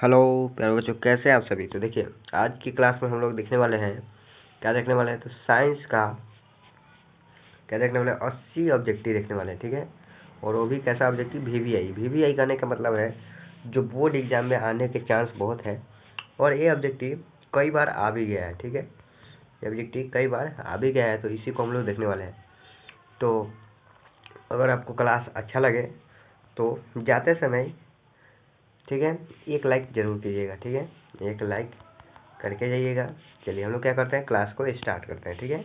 Hello प्यारे बच्चों, कैसे हैं आप सभी। तो देखिए, आज की क्लास में हम लोग देखने वाले हैं, क्या देखने वाले हैं, तो साइंस का क्या देखने वाले हैं, 80 ऑब्जेक्टिव देखने वाले हैं। ठीक है, और वो भी कैसा ऑब्जेक्टिव, वीवीआई करने का मतलब है जो बोर्ड एग्जाम में आने के चांस बहुत है, और ये ऑब्जेक्टिव कई बार आ भी गया है। ठीक है, ये ऑब्जेक्टिव कई बार आ भी गया है, तो इसी को हम लोग देखने वाले हैं। तो अगर आपको क्लास अच्छा लगे तो जाते समय, ठीक है, एक लाइक जरूर कीजिएगा। ठीक है, एक लाइक करके जाइएगा। चलिए हम लोग क्या करते हैं, क्लास को स्टार्ट करते हैं। ठीक है,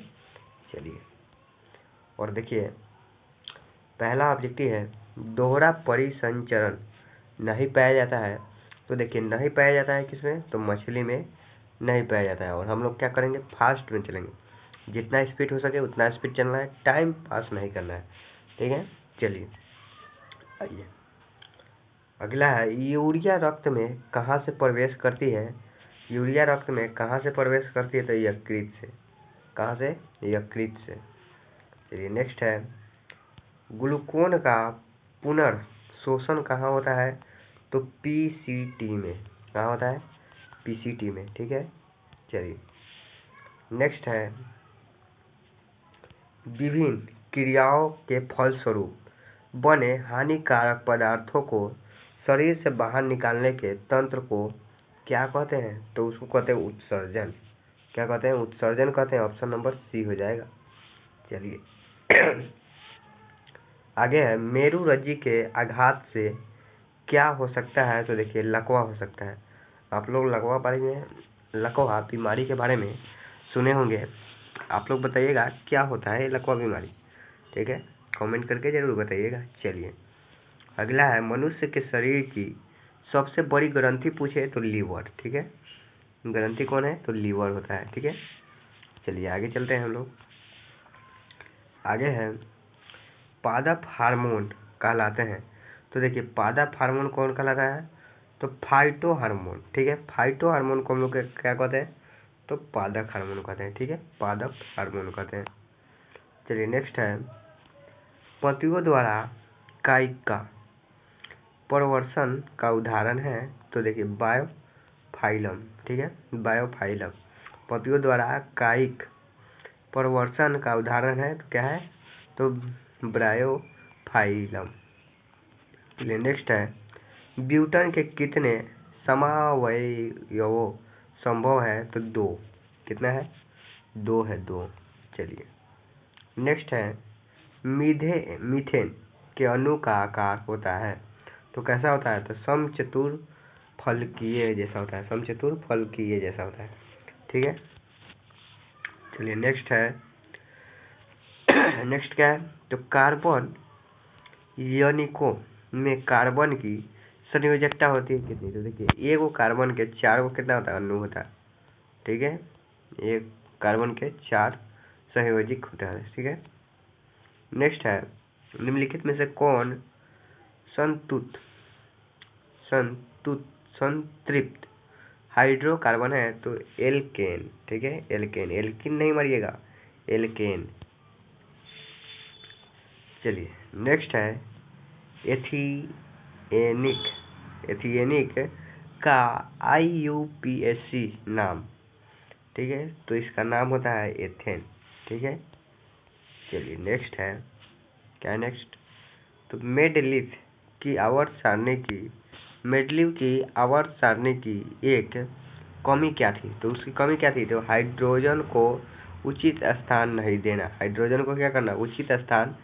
चलिए। और देखिए, पहला ऑब्जेक्टिव है दोहरा परिसंचरण नहीं पाया जाता है। तो देखिए, नहीं पाया जाता है किसमें, तो मछली में नहीं पाया जाता है। और हम लोग क्या करेंगे, फास्ट में चलेंगे, जितना स्पीड हो सके उतना स्पीड चलना है, टाइम पास नहीं करना है। ठीक है, चलिए आइए। अगला है यूरिया रक्त में कहाँ से प्रवेश करती है। यूरिया रक्त में कहाँ से प्रवेश करती है, तो यकृत से। कहाँ से, यकृत से। चलिए नेक्स्ट है, ग्लूकोन का पुनर्शोषण कहाँ होता है, तो पीसीटी में। कहाँ होता है, पीसीटी में। ठीक है, चलिए नेक्स्ट है, विभिन्न क्रियाओं के फलस्वरूप बने हानिकारक पदार्थों को शरीर से बाहर निकालने के तंत्र को क्या कहते हैं, तो उसको कहते हैं उत्सर्जन। क्या कहते हैं, उत्सर्जन कहते हैं। ऑप्शन नंबर सी हो जाएगा। चलिए आगे है, मेरु रज्जु के आघात से क्या हो सकता है, तो देखिए लकवा हो सकता है। आप लोग लकवा बीमारी के बारे में सुने होंगे। आप लोग बताइएगा क्या होता है लकवा बीमारी। ठीक है, कमेंट करके जरूर बताइएगा। चलिए अगला है, मनुष्य के शरीर की सबसे बड़ी ग्रंथि पूछे तो लीवर। ठीक है, ग्रंथि कौन है, तो लीवर होता है। ठीक है, चलिए आगे चलते हैं हम लोग। आगे है, पादप हार्मोन कहलाते हैं। तो देखिए, पादप हार्मोन कौन कहलाता है, तो फाइटो हार्मोन। ठीक है, फाइटो हार्मोन को हम लोग क्या कहते हैं, तो पादप हार्मोन कहते हैं। ठीक है, पादप हार्मोन कहते हैं। चलिए नेक्स्ट है, पतियों द्वारा कायिक का प्रवर्सन का उदाहरण है, तो देखिए बायोफाइलम। ठीक है, बायोफाइलम पतियों द्वारा कायिक प्रवर्सन का उदाहरण है, तो क्या है, तो ब्रायोफाइलम। चलिए नेक्स्ट है, ब्यूटन के कितने समावयवों संभव है, तो 2। कितना है, 2 है, 2। चलिए नेक्स्ट है, मीथेन के अणु का आकार होता है, तो कैसा होता है, तो समचतुर्फलकीय जैसा होता है, समचतुर्फलकीय जैसा होता है। ठीक है, चलिए नेक्स्ट है, नेक्स्ट क्या है, तो कार्बन यौगिकों में कार्बन की संयोजकता होती है कितनी, तो देखिए एक कार्बन के 4 कितना होता है, अणु होता है। ठीक है, एक कार्बन के 4 संयोजक होता है। ठीक है, नेक्स्ट है, निम्नलिखित में से कौन संतृप्त हाइड्रोकार्बन है, तो एल्केन। ठीक है, एल्केन, एल्किन नहीं मारिएगा, एल्केन। चलिए नेक्स्ट है, एथियनिक का IUPAC नाम। ठीक है, तो इसका नाम होता है एथेन। ठीक है, चलिए नेक्स्ट है, क्या है नेक्स्ट, तो मेडलिफ की आवर्त सारणी की एक कमी क्या थी, तो उसकी कमी क्या थी, तो हाइड्रोजन को उचित स्थान नहीं देना। हाइड्रोजन को क्या करना, उचित स्थान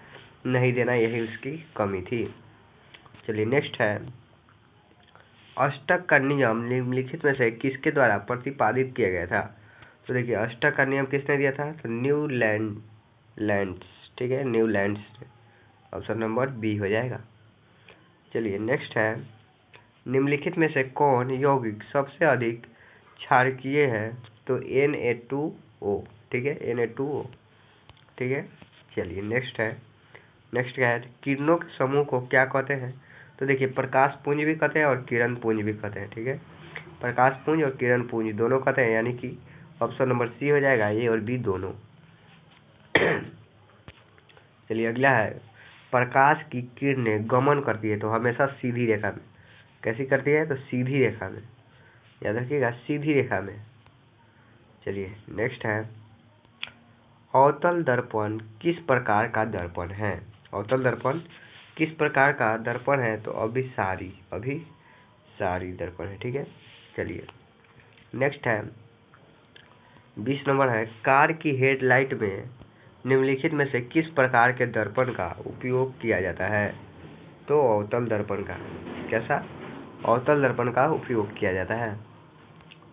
नहीं देना, यही उसकी कमी थी। चलिए नेक्स्ट है, अष्टक का नियम निम्नलिखित में से किसके द्वारा प्रतिपादित किया गया था, तो देखिए अष्टक का नियम किसने दिया था, तो न्यूलैंड्स। ठीक है, न्यूलैंड्स। ऑप्शन नंबर बी हो जाएगा। चलिए नेक्स्ट है, निम्नलिखित में से कौन यौगिक सबसे अधिक क्षारकीय है, तो Na2O। ठीक है, Na2O। ठीक है, चलिए नेक्स्ट है, नेक्स्ट क्या है, किरणों के समूह को क्या कहते हैं, तो देखिए प्रकाश पुंज भी कहते हैं और किरण पुंज भी कहते हैं। ठीक है, प्रकाश पुंज और किरण पुंज दोनों कहते हैं, यानी कि ऑप्शन नंबर सी हो जाएगा, ए और बी दोनों। चलिए अगला है, प्रकाश की किरणें गमन करती है तो हमेशा सीधी रेखा में। कैसी करती है, तो सीधी रेखा में। याद रखिएगा, सीधी रेखा में। चलिए नेक्स्ट है, अवतल दर्पण किस प्रकार का दर्पण है? अवतल दर्पण किस प्रकार का दर्पण है? तो अभिसारी दर्पण है, ठीक है। चलिए नेक्स्ट है 20 नंबर है, कार की हेडलाइट में निम्नलिखित में से किस प्रकार के दर्पण का उपयोग किया जाता है? तो अवतल दर्पण का, कैसा? अवतल दर्पण का उपयोग किया जाता है।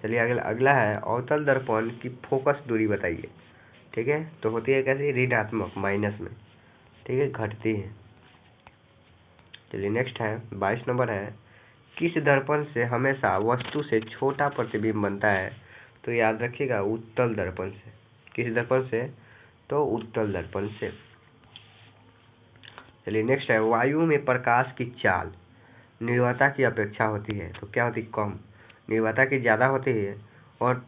चलिए अगला है, अवतल दर्पण की फोकस दूरी बताइए, ठीक है। तो होती है कैसी? ऋणात्मक, माइनस में, ठीक है, घटती है। चलिए नेक्स्ट है 22 नंबर है, किस दर्पण से हमेशा वस्तु से छोटा प्रतिबिंब बनता है? तो याद रखिएगा, उत्तल दर्पण से। किस दर्पण से? तो उत्तल दर्पण से। चलिए नेक्स्ट है, वायु में प्रकाश की चाल निर्वाता की अपेक्षा होती है, तो क्या होती? कम। निर्वाता की ज़्यादा होती है और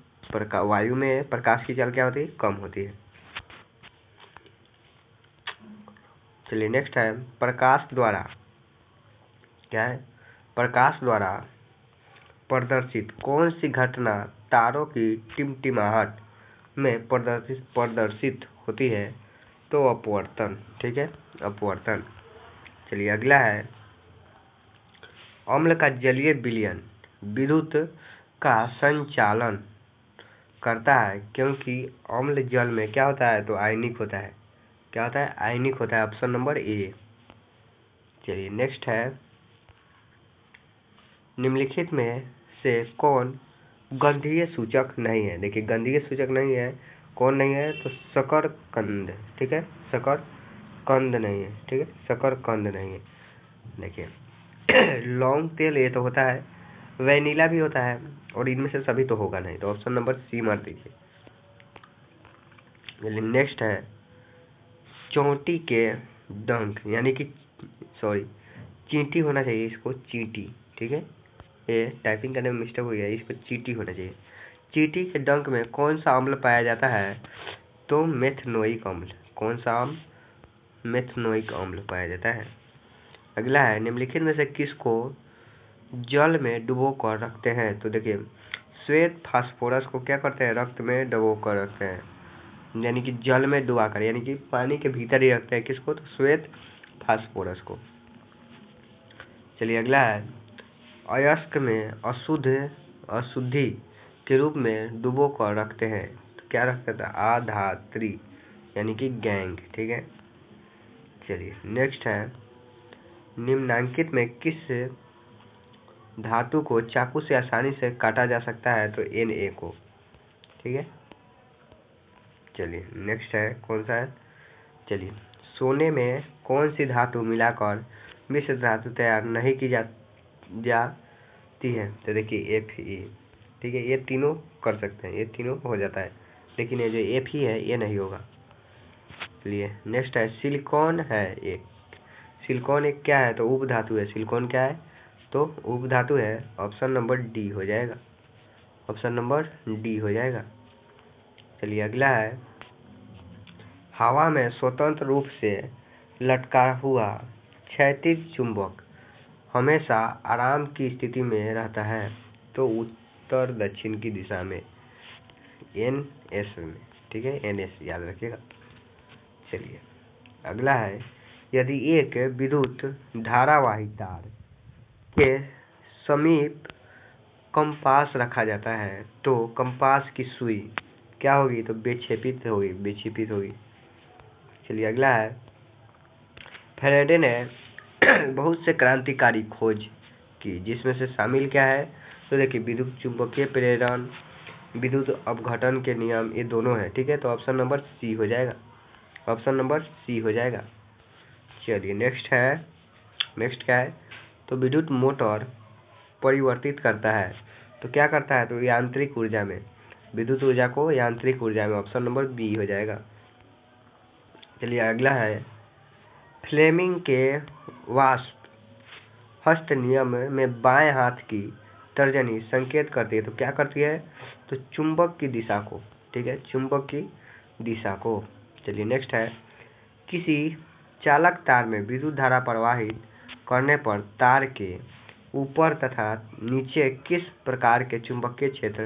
वायु में प्रकाश की चाल क्या होती है? कम होती है। चलिए नेक्स्ट है, प्रकाश द्वारा, क्या है? प्रकाश द्वारा प्रदर्शित कौन सी घटना तारों की टिमटिमाहट में प्रदर्शित होती है? तो अपवर्तन, ठीक है, अपवर्तन। चलिए अगला है, अम्ल का जलीय विलयन विद्युत का संचालन करता है, क्योंकि अम्ल जल में क्या होता है? तो आयनिक होता है। क्या होता है? आयनिक होता है। Option number A. चलिए नेक्स्ट है, निम्नलिखित में से कौन गंधीय सूचक नहीं है? देखिए गंधीय सूचक नहीं है, कौन नहीं है? तो शकरकंद, ठीक है, शकरकंद नहीं है, ठीक है, शकरकंद नहीं है। देखिए लौंग तेल ये तो होता है, वैनिला भी होता है, और इनमें से सभी तो होगा नहीं, तो ऑप्शन नंबर सी मार दीजिए। नेक्स्ट है, चोटी के डंक यानी कि सॉरी चींटी होना चाहिए, इसको चींटी, ठीक है, ये टाइपिंग करने में मिस्टेक हो गया, इसको चींटी होना चाहिए। चींटी के डंक में कौन सा अम्ल पाया जाता है? तो मेथनोइक अम्ल। कौन सा अम्ल? मेथनोइक अम्ल पाया जाता है। अगला है, निम्नलिखित में से किसको जल में डुबो कर रखते हैं? तो देखिए श्वेत फास्फोरस को क्या करते हैं? रक्त में डुबो कर रखते हैं, यानी कि जल में डुबा कर, यानी कि पानी के भीतर ही रखते हैं। किसको? तो श्वेत फास्फोरस को। चलिए अगला है, अयस्क में अशुद्धि के रूप में डुबो कर रखते हैं, तो क्या रखते थे? आधात्री यानी कि गैंग, ठीक है। चलिए नेक्स्ट है, निम्नांकित में किस धातु को चाकू से आसानी से काटा जा सकता है? तो Na को, ठीक है। चलिए नेक्स्ट है, कौन सा है? चलिए, सोने में कौन सी धातु मिलाकर मिश्र धातु तैयार नहीं की जाती है? तो देखिए Fe, ठीक है, ये तीनों कर सकते हैं, ये तीनों हो जाता है, लेकिन ये जो Fe है ये नहीं होगा। चलिए नेक्स्ट है, सिलिकॉन है एक, सिलिकॉन एक क्या है? तो उप धातु है। सिलिकॉन क्या है? तो उप धातु है। ऑप्शन नंबर डी हो जाएगा, ऑप्शन नंबर डी हो जाएगा। चलिए अगला है, हवा में स्वतंत्र रूप से लटका हुआ क्षैतिज चुंबक हमेशा आराम की स्थिति में रहता है, तो उत्तर दक्षिण की दिशा में, NS में, ठीक है, NS याद रखिएगा। चलिए अगला है, यदि एक विद्युत धारावाही तार के समीप कंपास रखा जाता है, तो कंपास की सुई क्या होगी? तो विक्षेपित होगी। चलिए अगला है, फैराडे ने बहुत से क्रांतिकारी खोज की, जिसमें से शामिल क्या है? तो देखिए विद्युत चुंबकीय प्रेरण, विद्युत अपघटन के नियम, ये दोनों है, ठीक है, तो ऑप्शन नंबर सी हो जाएगा, ऑप्शन नंबर सी हो जाएगा। चलिए नेक्स्ट क्या है? तो विद्युत मोटर परिवर्तित करता है, तो क्या करता है? तो यांत्रिक ऊर्जा में, विद्युत ऊर्जा को यांत्रिक ऊर्जा में, ऑप्शन नंबर बी हो जाएगा। चलिए अगला है, फ्लेमिंग के वाष्प हस्त नियम में बाएं हाथ की तर्जनी संकेत करती है, तो क्या करती है? तो चुंबक की दिशा को, ठीक है, चुंबक की दिशा को। चलिए नेक्स्ट है, किसी चालक तार में विद्युत धारा प्रवाहित करने पर तार के ऊपर तथा नीचे किस प्रकार के चुंबकीय क्षेत्र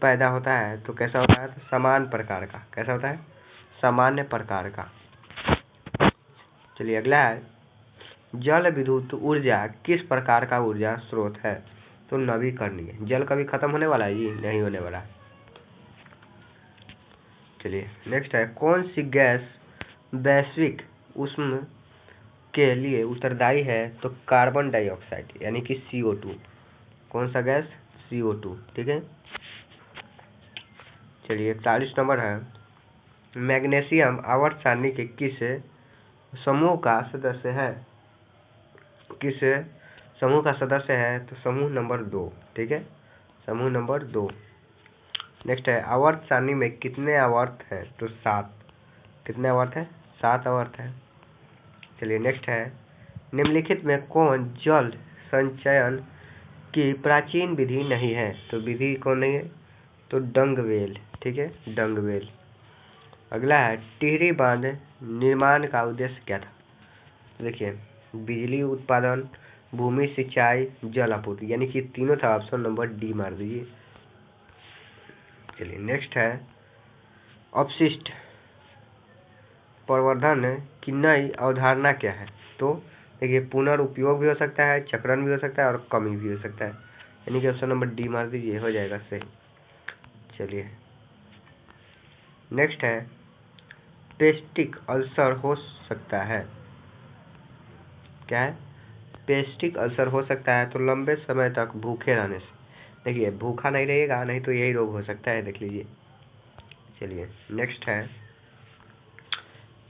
पैदा होता है? तो कैसा होता है? तो समान प्रकार का। कैसा होता है? सामान्य प्रकार का। चलिए अगला है, जल विद्युत ऊर्जा किस प्रकार का ऊर्जा स्रोत है? तो नवीकरणीय। जल कभी खत्म होने वाला है? जी नहीं होने वाला है। चलिए नेक्स्ट है, कौन सी गैस वैश्विक उष्ण के लिए उत्तरदायी है? तो कार्बन डाइऑक्साइड यानी कि CO2। कौन सा गैस? CO2। ठीक है। चलिए 41 नंबर है, मैग्नीशियम आवर्त सारणी के किस समूह का सदस्य है? किस समूह का सदस्य है? तो समूह नंबर 2। ठीक है, समूह नंबर 2। नेक्स्ट है, आवर्त सारणी में कितने आवर्त हैं? तो 7। कितने आवर्त है? 7 आवर्त है। चलिए नेक्स्ट है, निम्नलिखित में कौन जल संचयन की प्राचीन विधि नहीं है? तो विधि कौन नहीं है? तो डंगवेल। ठीक है, डंगवेल। अगला है, टिहरी बांध निर्माण का उद्देश्य क्या था? देखिए, बिजली उत्पादन, भूमि सिंचाई, जल आपूर्ति, यानी कि तीनों था। ऑप्शन नंबर डी मार दीजिए। चलिए नेक्स्ट है, अपशिष्ट प्रवर्धन की नई अवधारणा क्या है? तो देखिए, पुनर्उपयोग भी हो सकता है, चक्रण भी हो सकता है और कमी भी हो सकता है, यानी कि ऑप्शन नंबर डी मार दीजिए, हो जाएगा सही। चलिए नेक्स्ट है, पेस्टिक अल्सर हो सकता है। क्या है? पेस्टिक अल्सर हो सकता है तो लंबे समय तक भूखे रहने से। देखिए, भूखा नहीं रहेगा, नहीं तो यही रोग हो सकता है, देख लीजिए। चलिए नेक्स्ट है,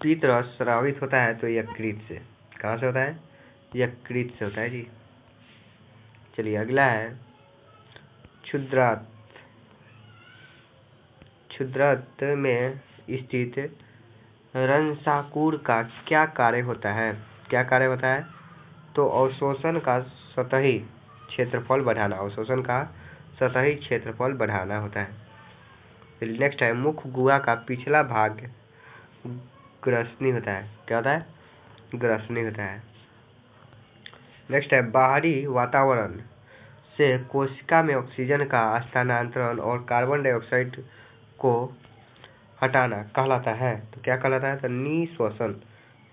पीतरस स्रावित होता है तो यकृत से। कहाँ से होता है? यकृत से होता है जी। चलिए अगला है, क्षुद्रांत में स्थित रंसाकूर का क्या कार्य होता है? क्या कार्य होता है? तो अवशोषण का सतही क्षेत्रफल बढ़ाना। अवशोषण का सतही क्षेत्रफल बढ़ाना होता है। फिर नेक्स्ट है, मुख गुहा का पिछला भाग ग्रसनी होता है। क्या होता है? ग्रसनी होता है। नेक्स्ट है, बाहरी वातावरण से कोशिका में ऑक्सीजन का स्थानांतरण और कार्बन डाइऑक्साइड को हटाना कहलाता है। तो क्या कहलाता है? तो निःश्वसन।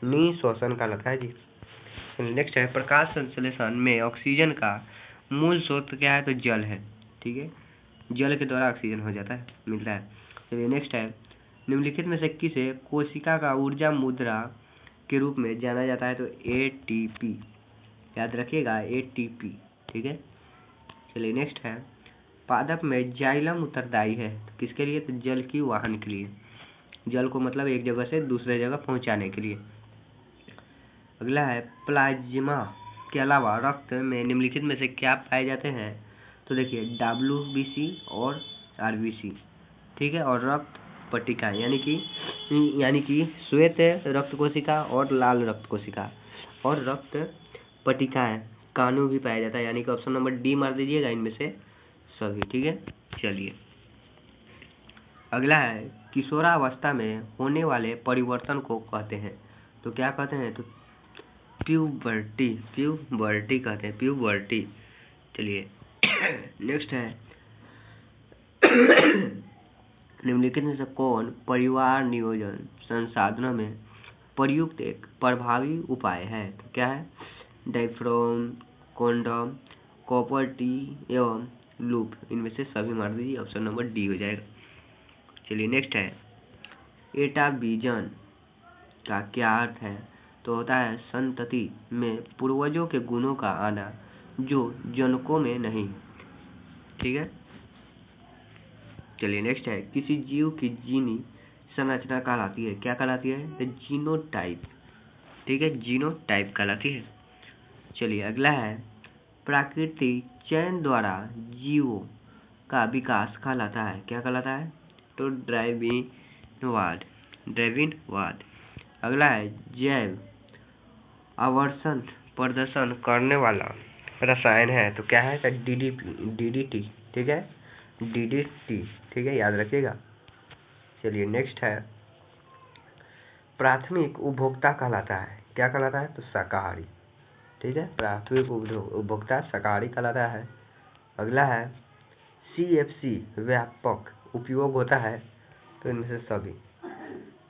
निःश्वसन कहलाता है जी। नेक्स्ट है, प्रकाश संश्लेषण में ऑक्सीजन का मूल स्रोत क्या है? तो जल है। ठीक है, जल के द्वारा ऑक्सीजन हो जाता है, मिलता है। चलिए नेक्स्ट है, निम्नलिखित में से किसे कोशिका का ऊर्जा मुद्रा के रूप में जाना जाता है? तो ATP। याद रखिएगा, ATP। ठीक है। चलिए नेक्स्ट है, पादप में जाइलम उत्तरदायी है तो किसके लिए? तो जल की वाहन के लिए। जल को मतलब एक जगह से दूसरे जगह पहुंचाने के लिए। अगला है, प्लाज्मा के अलावा रक्त में निम्नलिखित में से क्या पाए जाते हैं? तो देखिए, WBC और RBC। ठीक है, और रक्त पट्टिका यानी कि श्वेत रक्त कोशिका और लाल रक्त कोशिका और रक्त पट्टिकाएं कानू भी पाया जाता है, यानी कि ऑप्शन नंबर डी मार दीजिएगा इनमें से सभी। ठीक है। चलिए अगला है, किशोरावस्था में होने वाले परिवर्तन को कहते हैं। तो क्या कहते हैं? तो प्यूबर्टी। प्यूबर्टी कहते हैं, प्यूबर्टी। चलिए नेक्स्ट है, निम्नलिखित में से कौन परिवार नियोजन संसाधनों में प्रयुक्त एक प्रभावी उपाय है? तो क्या है? डायफ्राम, कॉन्डम, कॉपर टी एवं लूप। इनमें से सभी मार दीजिए, ऑप्शन नंबर डी हो जाएगा। चलिए नेक्स्ट है, एटाविजन का क्या अर्थ है? तो होता है संतति में पूर्वजों के गुणों का आना जो जनकों में नहीं। ठीक है। चलिए नेक्स्ट है, किसी जीव की जीनी संरचना कहलाती है। क्या कहलाती है? जीनोटाइप। ठीक है, जीनोटाइप कहलाती है। चलिए अगला है, प्राकृतिक चयन द्वारा जीवों का विकास कहलाता है। क्या कहलाता है? तो डार्विनवाद। डार्विनवाद। अगला है, जैव आवर्षण प्रदर्शन करने वाला रसायन है तो क्या है? DDT। ठीक है, DDT। ठीक है, याद रखिएगा। चलिए नेक्स्ट है, प्राथमिक उपभोक्ता कहलाता है। क्या कहलाता है? तो शाकाहारी। ठीक है, प्राथमिक उपभोक्ता शाकाहारी कहलाता है। अगला है CFC व्यापक उपयोग होता है, तो इनमें से सभी।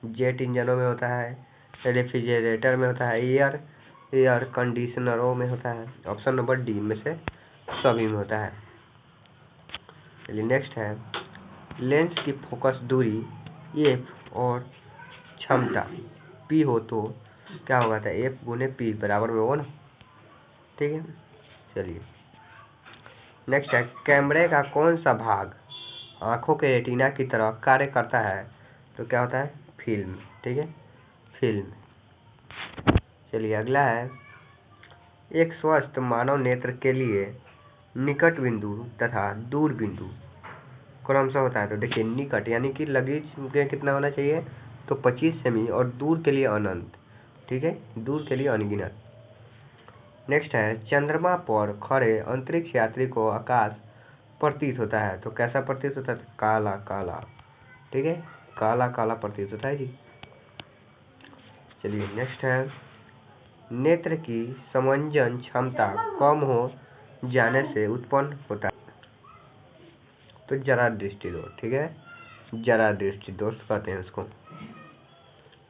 जेट इंजनों में होता है, रेफ्रिजरेटर में होता है, एयर कंडीशनरों में होता है। ऑप्शन नंबर डी में से सभी में होता है। चलिए नेक्स्ट है लेंस की फोकस दूरी f और क्षमता p हो तो क्या होगा था, f गुने p बराबर में होगा ना, ठीक है। चलिए नेक्स्ट है कैमरे का कौन सा भाग आंखों के रेटिना की तरह कार्य करता है, तो क्या होता है, फिल्म, ठीक है, फिल्म। चलिए अगला है एक स्वस्थ मानव नेत्र के लिए निकट बिंदु तथा दूर बिंदु क्रमशः होता है। तो देखिए निकट यानी कि लगेज में कितना होना चाहिए, तो 25 सेमी, और दूर के लिए अनंत, ठीक है, दूर के लिए अनगिनत। नेक्स्ट है चंद्रमा पर खड़े अंतरिक्ष यात्री को आकाश प्रतीत होता है, तो कैसा प्रतीत होता है, काला काला, ठीक है, काला काला प्रतीत होता है जी। चलिए नेक्स्ट है नेत्र की समंजन क्षमता कम हो जाने से उत्पन्न होता है, तो जरा दृष्टि दोष, ठीक है, जरा दृष्टि दोष कहते हैं उसको।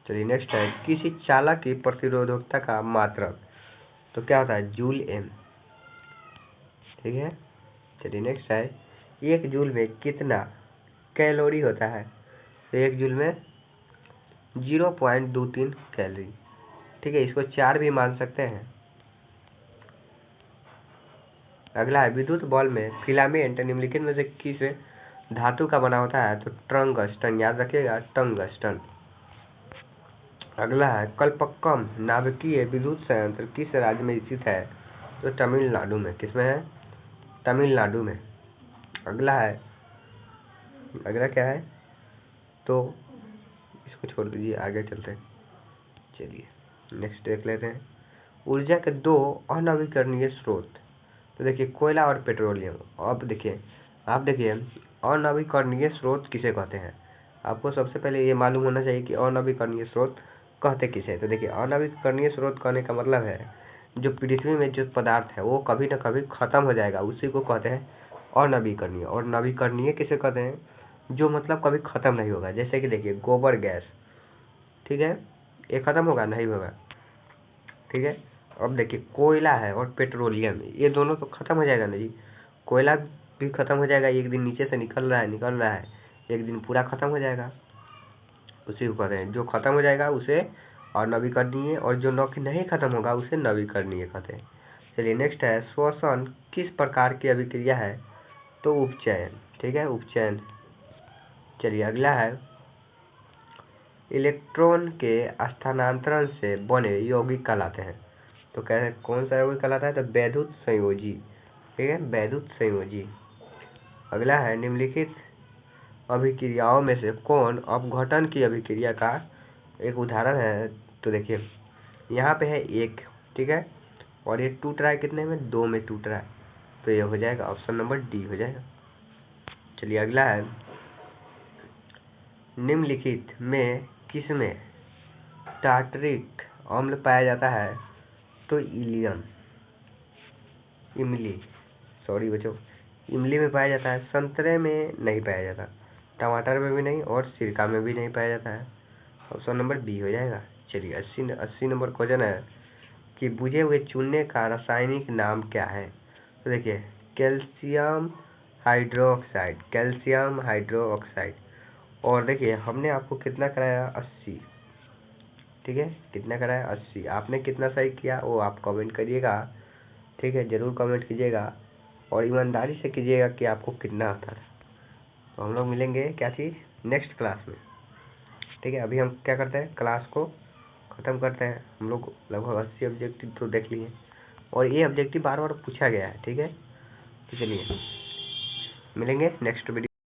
चलिए नेक्स्ट है किसी चालक की प्रतिरोधकता का मात्रक, तो क्या होता है, जूल एम, ठीक है। चलिए नेक्स्ट है एक जूल में कितना कैलोरी होता है, तो एक जूल में 0.23 कैलोरी, ठीक है, इसको 4 भी मान सकते हैं। अगला है विद्युत बल्ब में फिलामेंट निम्नलिखित में से किस धातु का बना होता है, तो टंगस्टन, याद रखिएगा टंगस्टन। अगला है कल्पक्कम नाभिकीय विद्युत संयंत्र किस राज्य में स्थित है, तो तमिलनाडु में, किसमें है, तमिलनाडु में। अगला क्या है, तो इसको छोड़ दीजिए, आगे चलते हैं। चलिए नेक्स्ट देख लेते हैं ऊर्जा के दो अनवीकरणीय स्रोत, तो देखिए कोयला और पेट्रोलियम। अब देखिए आप देखिए अनवीकरणीय स्रोत किसे कहते हैं, आपको सबसे पहले ये मालूम होना चाहिए कि अनवीकरणीय स्रोत कहते किसे। तो देखिए अनवीकरणीय स्रोत कहने का मतलब है जो पृथ्वी में जो पदार्थ है वो कभी न कभी खत्म हो जाएगा, उसी को कहते हैं अनवीकरणीय। और नवीकरणीय किसे कहते हैं, जो मतलब कभी खत्म नहीं होगा। जैसे कि देखिए गोबर गैस, ठीक है, ये खत्म होगा, नहीं होगा, ठीक है। अब देखिए कोयला है और पेट्रोलियम, ये दोनों तो खत्म हो जाएगा ना जी, कोयला भी खत्म हो जाएगा, एक दिन नीचे से निकल रहा है, एक दिन पूरा खत्म हो जाएगा, उसी को कहते हैं। जो खत्म हो जाएगा उसे और नवीकरणीय, और जो नहीं खत्म होगा उसे नवीकरणीय कहते हैं। चलिए नेक्स्ट है श्वसन किस प्रकार की अभिक्रिया है, तो उपचयन, ठीक है, उपचयन। चलिए अगला है इलेक्ट्रॉन के स्थानांतरण से बने यौगिक कहलाते हैं, तो कह कौन सा यौगिक कहलाता है, तो वैद्युत संयोजी, ठीक है, वैद्युत संयोजी। अगला है निम्नलिखित अभिक्रियाओं में से कौन अपघटन की अभिक्रिया का एक उदाहरण है, तो देखिए यहाँ पे है एक, ठीक है, और ये टूट रहा है कितने में, 2 में टूट रहा है, तो ये हो जाएगा ऑप्शन नंबर डी हो जाएगा। चलिए अगला है निम्नलिखित में किसमें टार्टरिक अम्ल पाया जाता है, तो इमली में पाया जाता है, संतरे में नहीं पाया जाता, टमाटर में भी नहीं, और सिरका में भी नहीं पाया जाता है, ऑप्शन नंबर बी हो जाएगा। चलिए 80 नंबर क्वेश्चन है कि बुझे हुए चूने का रासायनिक नाम क्या है, तो देखिए कैल्शियम हाइड्रोक्साइड। और देखिए हमने आपको कितना कराया, 80, ठीक है, कितना कराया 80, आपने कितना सही किया वो आप कमेंट करिएगा, ठीक है, जरूर कमेंट कीजिएगा, और ईमानदारी से कीजिएगा कि आपको कितना आता है। तो हम लोग मिलेंगे क्या चीज़, नेक्स्ट क्लास में, ठीक है। अभी हम क्या करते हैं, क्लास को ख़त्म करते हैं। हम लोग लगभग 80 ऑब्जेक्टिव तो देख लिए, और ये ऑब्जेक्टिव बार बार पूछा गया है, ठीक है। तो चलिए मिलेंगे नेक्स्ट वीडियो।